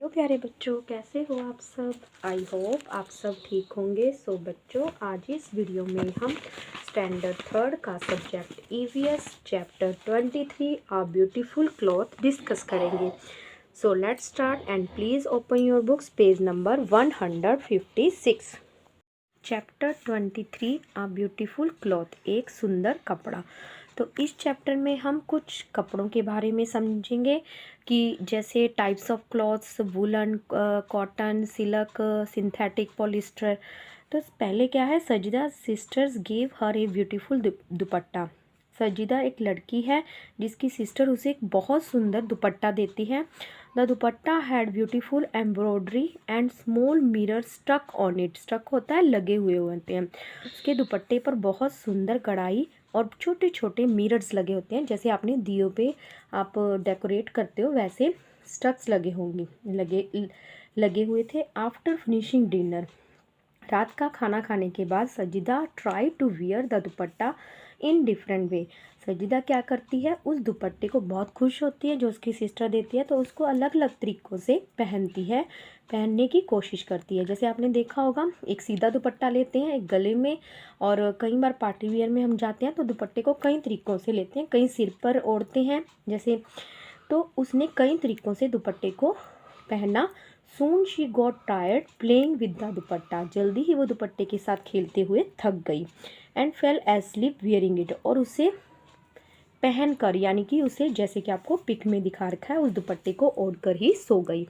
प्यारे बच्चों, कैसे हो आप सब। आई होप आप सब ठीक होंगे। सो बच्चों, आज इस वीडियो में हम स्टैंडर्ड थर्ड का subject EVS chapter 23 a beautiful cloth discuss करेंगे। So let's start and please open your books, page number 156। Chapter 23 a beautiful cloth, एक सुंदर कपड़ा। तो इस चैप्टर में हम कुछ कपड़ों के बारे में समझेंगे कि जैसे types of clothes, woollen, cotton, silk, synthetic, polyester. तो पहले क्या है, Sajida sisters give her a beautiful dupatta. Sajida एक लड़की है जिसकी सिस्टर उसे एक बहुत सुंदर दुपट्टा देती है। The dupatta had beautiful embroidery and small mirror stuck on it. Stuck होता है, लगे हुए होते हैं। उसके दुपट्टे पर बहुत सुंदर कढ़ाई और छोटे छोटे मिरर्स लगे होते हैं, जैसे आपने दियों पे आप डेकोरेट करते हो वैसे स्टक्स लगे हुए थे। आफ्टर फिनिशिंग डिनर, रात का खाना खाने के बाद Sajida try to wear the dupatta in different way. Sajida क्या करती है, उस दुपट्टे को बहुत खुश होती है जो उसकी सिस्टर देती है, तो उसको अलग अलग तरीक़ों से पहनती है, पहनने की कोशिश करती है। जैसे आपने देखा होगा, एक सीधा दुपट्टा लेते हैं एक गले में, और कई बार पार्टी वियर में हम जाते हैं तो दुपट्टे को कई तरीक़ों से लेते हैं, कई सिर पर ओढ़ते हैं जैसे। तो उसने कई तरीक़ों से दुपट्टे को पहना। Soon she got tired playing with the dupatta. जल्दी ही वो दुपट्टे के साथ खेलते हुए थक गई। And fail asleep wearing it, और उसे पहन कर, यानी कि उसे जैसे कि आपको पिक में दिखा रखा है, उस दुपट्टे को ओढ़ कर ही सो गई।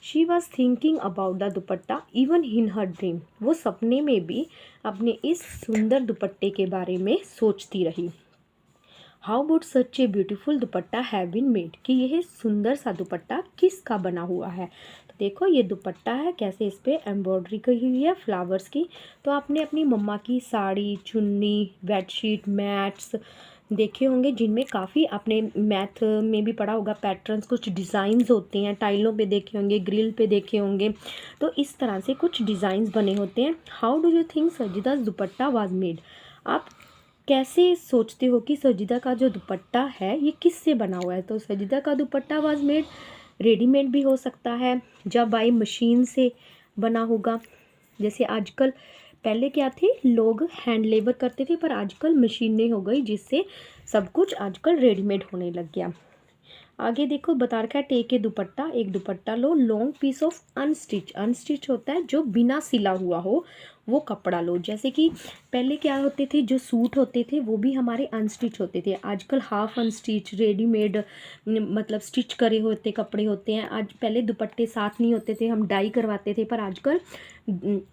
She was thinking about the dupatta even in her dream. वो सपने में भी अपने इस सुंदर दुपट्टे के बारे में सोचती रही। How would such a beautiful dupatta have been made, कि यह सुंदर सा दुपट्टा किसका बना हुआ है। तो देखो ये दुपट्टा है, कैसे इस पर एम्ब्रॉयडरी की हुई है फ्लावर्स की। तो आपने अपनी मम्मा की साड़ी, चुन्नी, बेडशीट, मैट्स देखे होंगे, जिनमें काफ़ी आपने मैथ में भी पढ़ा होगा, पैटर्न्स, कुछ डिज़ाइंस होते हैं, टाइलों पे देखे होंगे, ग्रिल पे देखे होंगे। तो इस तरह से कुछ डिज़ाइंस बने होते हैं। How do you think Sajida's dupatta was made, आप कैसे सोचते हो कि सजिदा का जो दुपट्टा है ये किससे बना हुआ है। तो सजिदा का दुपट्टा वाज मेड, रेडीमेड भी हो सकता है, जब बाई मशीन से बना होगा। जैसे आजकल, पहले क्या थे, लोग हैंड लेबर करते थे, पर आजकल मशीनें हो गई जिससे सब कुछ आजकल रेडीमेड होने लग गया। आगे देखो, बता रखा है टेक ए दुपट्टा, एक दुपट्टा लो। Long piece of unstitch, unstitch होता है जो बिना सिला हुआ हो, वो कपड़ा लो। जैसे कि पहले क्या होते थे, जो सूट होते थे वो भी हमारे अनस्टिच होते थे। आजकल हाफ अनस्टिच, रेडीमेड, मतलब स्टिच करे होते कपड़े होते हैं। आज पहले दुपट्टे साथ नहीं होते थे, हम डाई करवाते थे, पर आजकल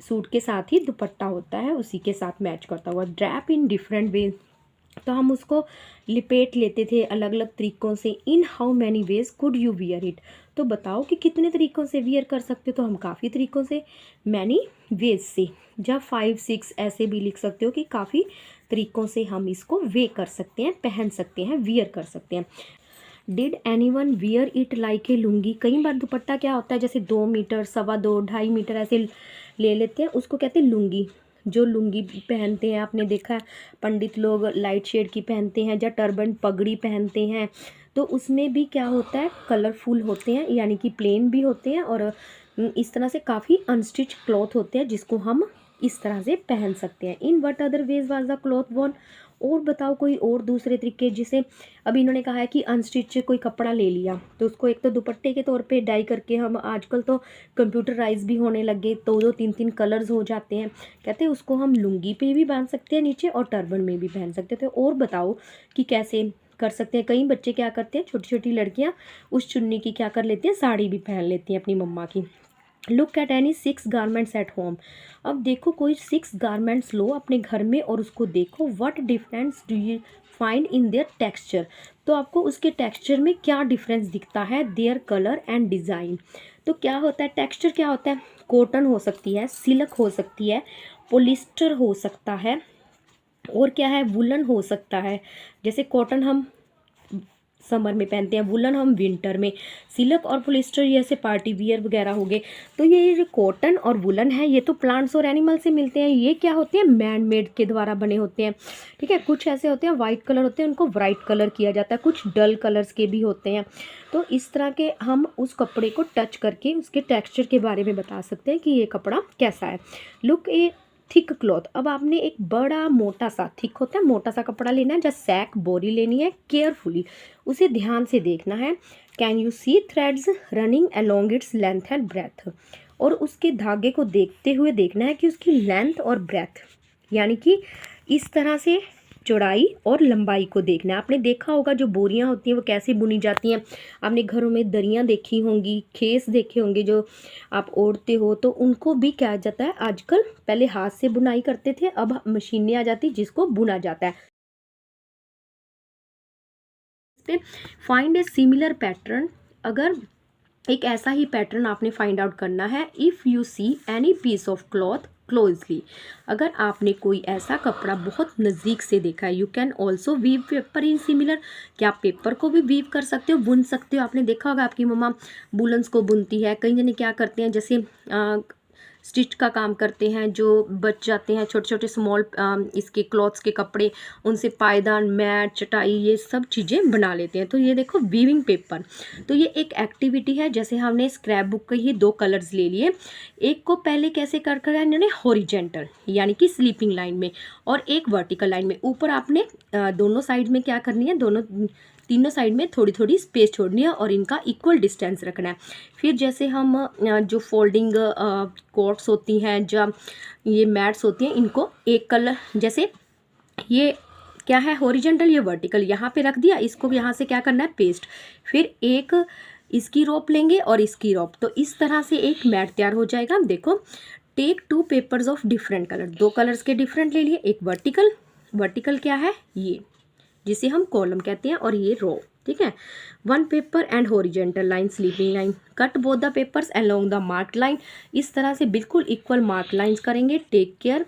सूट के साथ ही दुपट्टा होता है, उसी के साथ मैच करता हुआ। ड्रैप इन डिफरेंट वे, तो हम उसको लिपेट लेते थे अलग अलग तरीक़ों से। In how many ways could you wear it, तो बताओ कि कितने तरीक़ों से वियर कर सकते हो। तो हम काफ़ी तरीक़ों से, मैनी वेज से, जब 5 6 ऐसे भी लिख सकते हो कि काफ़ी तरीक़ों से हम इसको वे कर सकते हैं, पहन सकते हैं, वियर कर सकते हैं। Did any one wear it like a lungi, कई बार दुपट्टा क्या होता है, जैसे 2 मीटर, 2.25 2.5 मीटर ऐसे ले लेते हैं, उसको कहते हैं लुंगी। जो लुंगी पहनते हैं, आपने देखा है पंडित लोग लाइट शेड की पहनते हैं, या टर्बन पगड़ी पहनते हैं, तो उसमें भी क्या होता है, कलरफुल होते हैं, यानी कि प्लेन भी होते हैं, और इस तरह से काफ़ी अनस्टिच क्लॉथ होते हैं जिसको हम इस तरह से पहन सकते हैं। In what other ways was the cloth worn, और बताओ कोई और दूसरे तरीके, जिसे अभी इन्होंने कहा है कि अनस्टिच कोई कपड़ा ले लिया, तो उसको एक तो दुपट्टे के तौर पे डाई करके, हम आजकल तो कंप्यूटराइज भी होने लगे, 2 3 3 कलर्स हो जाते हैं, कहते हैं उसको हम लुंगी पे भी बांध सकते हैं नीचे, और टर्बन में भी पहन सकते थे। और बताओ कि कैसे कर सकते हैं। कई बच्चे क्या करते हैं, छोटी छोटी लड़कियाँ उस चुन्नी की क्या कर लेती हैं, साड़ी भी पहन लेती हैं अपनी मम्मा की। Look at any 6 garments at home, अब देखो कोई 6 गारमेंट्स लो अपने घर में और उसको देखो। What difference do you find in their texture, तो आपको उसके टेक्सचर में क्या डिफरेंस दिखता है। देयर कलर एंड डिज़ाइन, तो क्या होता है टेक्सचर, क्या होता है, कॉटन हो सकती है, सिल्क हो सकती है, पोलिस्टर हो सकता है, और क्या है, वुलन हो सकता है। जैसे कॉटन हम समर में पहनते हैं, वुलन हम विंटर में, सिल्क और पॉलिस्टर जैसे पार्टी वियर वगैरह हो गए। तो ये जो कॉटन और वुलन है ये तो प्लांट्स और एनिमल से मिलते हैं। ये क्या होते हैं, मैन मेड के द्वारा बने होते हैं, ठीक है। कुछ ऐसे होते हैं वाइट कलर होते हैं, उनको ब्राइट कलर किया जाता है, कुछ डल कलर्स के भी होते हैं। तो इस तरह के हम उस कपड़े को टच करके उसके टेक्सचर के बारे में बता सकते हैं कि ये कपड़ा कैसा है। लुक ए थिक क्लॉथ। अब आपने एक बड़ा मोटा सा, थिक होता है मोटा सा कपड़ा लेना है, जैसे सैक बोरी लेनी है, केयरफुली उसे ध्यान से देखना है। Can you see threads running along its length and breadth. और उसके धागे को देखते हुए देखना है कि उसकी लेंथ और ब्रेथ, यानी कि इस तरह से चौड़ाई और लंबाई को देखना है। आपने देखा होगा जो बोरियां होती हैं वो कैसे बुनी जाती हैं। आपने घरों में दरियां देखी होंगी, खेस देखे होंगे जो आप ओढ़ते हो, तो उनको भी क्या जाता है आजकल, पहले हाथ से बुनाई करते थे, अब मशीनें आ जाती जिसको बुना जाता है। Find a similar pattern. अगर एक ऐसा ही पैटर्न आपने फाइंड आउट करना है। If you see any piece of cloth closely. अगर आपने कोई ऐसा कपड़ा बहुत नज़दीक से देखा है, you can also weave paper in similar. क्या आप पेपर को भी वीव कर सकते हो, बुन सकते हो। आपने देखा होगा आपकी मम्मा बुलन्स को बुनती है। कई जने क्या करते हैं, जैसे स्टिच का काम करते हैं, जो बच जाते हैं छोटे छोटे स्मॉल इसके क्लॉथ्स के कपड़े, उनसे पायदान, मैट, चटाई, ये सब चीज़ें बना लेते हैं। तो ये देखो वीविंग पेपर। तो ये एक एक्टिविटी है। जैसे हमने स्क्रैप बुक के ही 2 कलर्स ले लिए, एक को पहले कैसे कर इन्होंने हॉरिजेंटल यानी कि स्लीपिंग लाइन में, और एक वर्टिकल लाइन में। ऊपर आपने दोनों साइड में क्या करनी है, तीनों साइड में थोड़ी थोड़ी स्पेस छोड़नी है और इनका इक्वल डिस्टेंस रखना है। फिर जैसे हम जो फोल्डिंग कोट्स होती हैं, जब ये मैट्स होती हैं, इनको एक कलर, जैसे ये क्या है हॉरिजेंटल, ये वर्टिकल, यहाँ पे रख दिया, इसको यहाँ से क्या करना है पेस्ट। फिर एक इसकी रोप लेंगे और इसकी रोप, तो इस तरह से एक मैट तैयार हो जाएगा। देखो, take 2 papers of different colour, 2 colours के डिफरेंट ले लिए। एक वर्टिकल क्या है, ये जिसे हम कॉलम कहते हैं, और ये रो, ठीक है। 1 paper and horizontal line, sleeping line. Cut both the papers along the mark line. इस तरह से बिल्कुल इक्वल मार्क लाइंस करेंगे। टेक केयर,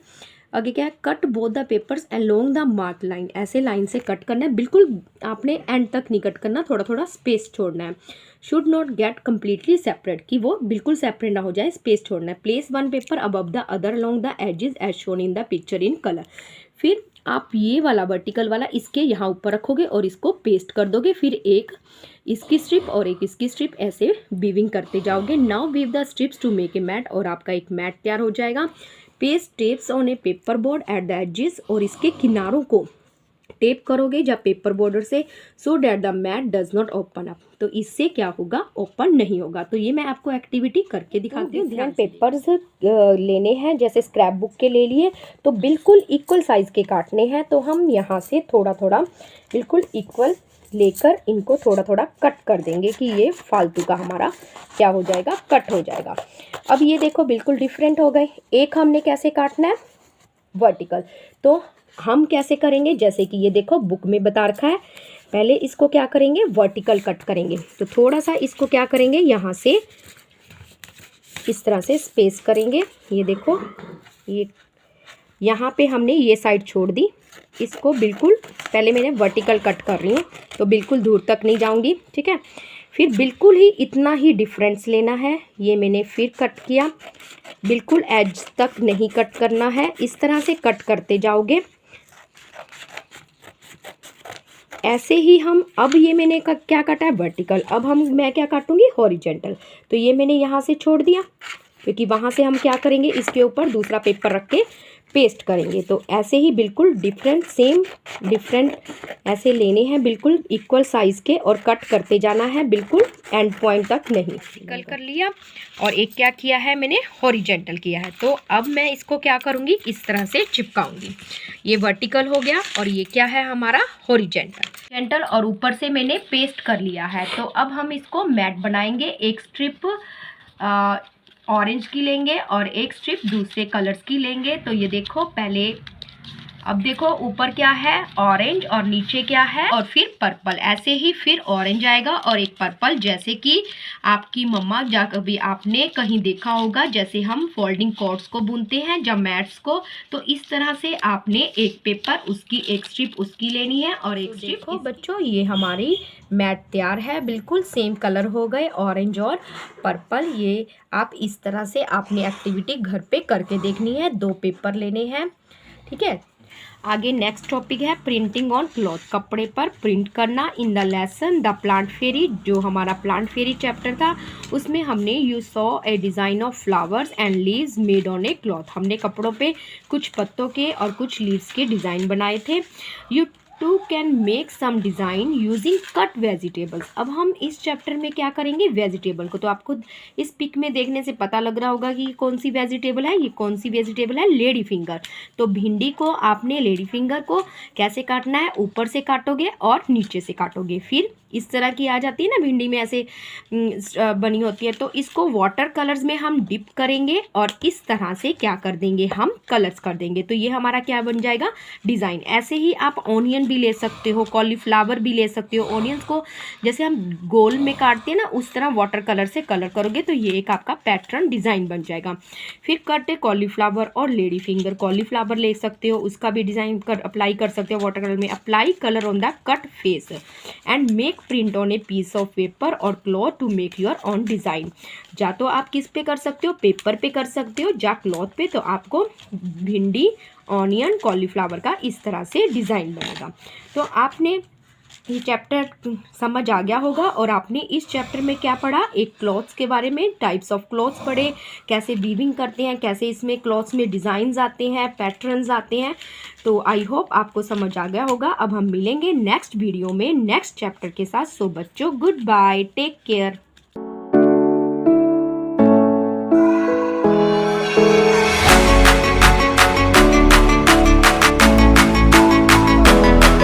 आगे क्या है, cut both the papers along the mark line. ऐसे लाइन से कट करना है, बिल्कुल आपने एंड तक नहीं कट करना, थोड़ा थोड़ा स्पेस छोड़ना है। Should not get completely separate, कि वो बिल्कुल सेपरेट ना हो जाए, स्पेस छोड़ना है। Place 1 paper above the other along the edges as shown in the picture in colour. फिर आप ये वाला वर्टिकल वाला इसके यहाँ ऊपर रखोगे और इसको पेस्ट कर दोगे। फिर एक इसकी स्ट्रिप और एक इसकी स्ट्रिप, ऐसे वीविंग करते जाओगे। Now weave the strips to make a mat, और आपका एक मैट तैयार हो जाएगा। Paste tapes on a paper board at the edges, और इसके किनारों को टेप करोगे जब पेपर बॉर्डर से, so that the mat does not open up, तो इससे क्या होगा, ओपन नहीं होगा। तो ये मैं आपको एक्टिविटी करके दिखाती हूँ। ध्यान पेपर्स लेने हैं, जैसे स्क्रैप बुक के ले लिए, तो बिल्कुल इक्वल साइज़ के काटने हैं। तो हम यहाँ से थोड़ा थोड़ा बिल्कुल इक्वल लेकर इनको थोड़ा थोड़ा कट कर देंगे कि ये फालतू का हमारा क्या हो जाएगा, कट हो जाएगा। अब ये देखो बिल्कुल डिफरेंट हो गए। एक हमने कैसे काटना है, वर्टिकल, तो हम कैसे करेंगे, जैसे कि ये देखो बुक में बता रखा है। पहले इसको क्या करेंगे, वर्टिकल कट करेंगे। तो थोड़ा सा इसको क्या करेंगे, यहाँ से इस तरह से स्पेस करेंगे। ये देखो, ये यहाँ पे हमने ये साइड छोड़ दी, इसको बिल्कुल पहले मैंने वर्टिकल कट कर रही हूँ, तो बिल्कुल दूर तक नहीं जाऊँगी, ठीक है। फिर बिल्कुल ही इतना ही डिफरेंस लेना है, ये मैंने फिर कट किया। बिल्कुल एज तक नहीं कट करना है, इस तरह से कट करते जाओगे। ऐसे ही हम, अब ये मैंने क्या काटा है, वर्टिकल। अब मैं क्या काटूंगी, हॉरिजेंटल। तो ये मैंने यहाँ से छोड़ दिया, क्योंकि वहाँ से हम क्या करेंगे, इसके ऊपर दूसरा पेपर रख के पेस्ट करेंगे। तो ऐसे ही बिल्कुल डिफरेंट ऐसे लेने हैं, बिल्कुल इक्वल साइज़ के, और कट करते जाना है, बिल्कुल एंड पॉइंट तक नहीं। वर्टिकल कर लिया, और एक क्या किया है मैंने, हॉरिजेंटल किया है। तो अब मैं इसको क्या करूँगी, इस तरह से चिपकाऊंगी। ये वर्टिकल हो गया, और ये क्या है हमारा, हॉरिजेंटल, और ऊपर से मैंने पेस्ट कर लिया है। तो अब हम इसको मैट बनाएंगे। एक स्ट्रिप ऑरेंज की लेंगे और एक स्ट्रिप दूसरे कलर्स की लेंगे। तो ये देखो, पहले अब देखो ऊपर क्या है, ऑरेंज, और नीचे क्या है, और फिर पर्पल। ऐसे ही फिर ऑरेंज आएगा और एक पर्पल, जैसे कि आपकी मम्मा या कभी आपने कहीं देखा होगा, जैसे हम फोल्डिंग कॉर्ड्स को बुनते हैं जब मैट्स को, तो इस तरह से आपने एक पेपर उसकी एक स्ट्रिप उसकी लेनी है और एक स्ट्रिप। देखो बच्चों, ये हमारी मैट तैयार है, बिल्कुल सेम कलर हो गए, ऑरेंज और पर्पल। ये आप इस तरह से आपने एक्टिविटी घर पे करके देखनी है। 2 पेपर लेने हैं, ठीक है। आगे नेक्स्ट टॉपिक है प्रिंटिंग ऑन क्लॉथ, कपड़े पर प्रिंट करना। In the lesson the plant fairy, जो हमारा प्लांट फेरी चैप्टर था, उसमें हमने you saw a design of flowers and leaves made on a cloth. हमने कपड़ों पे कुछ पत्तों के और कुछ लीव्स के डिज़ाइन बनाए थे। You too can make some design using cut vegetables. अब हम इस चैप्टर में क्या करेंगे, वेजिटेबल को। तो आपको इस पिक में देखने से पता लग रहा होगा कि कौन सी वेजिटेबल है। ये कौन सी वेजिटेबल है, लेडी फिंगर। तो भिंडी को आपने, लेडी फिंगर को कैसे काटना है, ऊपर से काटोगे और नीचे से काटोगे। फिर इस तरह की आ जाती है ना, भिंडी में ऐसे बनी होती है। तो इसको वाटर कलर्स में हम डिप करेंगे और इस तरह से क्या कर देंगे, हम कलर्स कर देंगे। तो ये हमारा क्या बन जाएगा, डिज़ाइन। ऐसे ही आप ऑनियन भी ले सकते हो, कॉलीफ्लावर भी ले सकते हो। ऑनियंस को जैसे हम गोल में काटते हैं ना, उस तरह वाटर कलर से कलर करोगे तो ये एक आपका पैटर्न डिज़ाइन बन जाएगा। फिर कट कॉलीफ्लावर और लेडी फिंगर। कॉलीफ्लावर ले सकते हो, उसका भी डिज़ाइन अप्लाई कर सकते हो वाटर कलर में। Apply colour on the cut face and make print on a piece of paper और cloth to make your own design. या तो आप किस पे कर सकते हो, पेपर पे कर सकते हो, या क्लॉथ पे। तो आपको भिंडी, ऑनियन, कॉलीफ्लावर का इस तरह से डिज़ाइन बनेगा। तो आपने ये चैप्टर समझ आ गया होगा। और आपने इस चैप्टर में क्या पढ़ा, एक क्लॉथ्स के बारे में, टाइप्स ऑफ क्लॉथ्स पढ़े, कैसे वीविंग करते हैं, कैसे इसमें क्लॉथ्स में डिज़ाइंस आते हैं, पैटर्न्स आते हैं। तो आई होप आपको समझ आ गया होगा। अब हम मिलेंगे नेक्स्ट वीडियो में नेक्स्ट चैप्टर के साथ। सो बच्चों, गुड बाय, टेक केयर।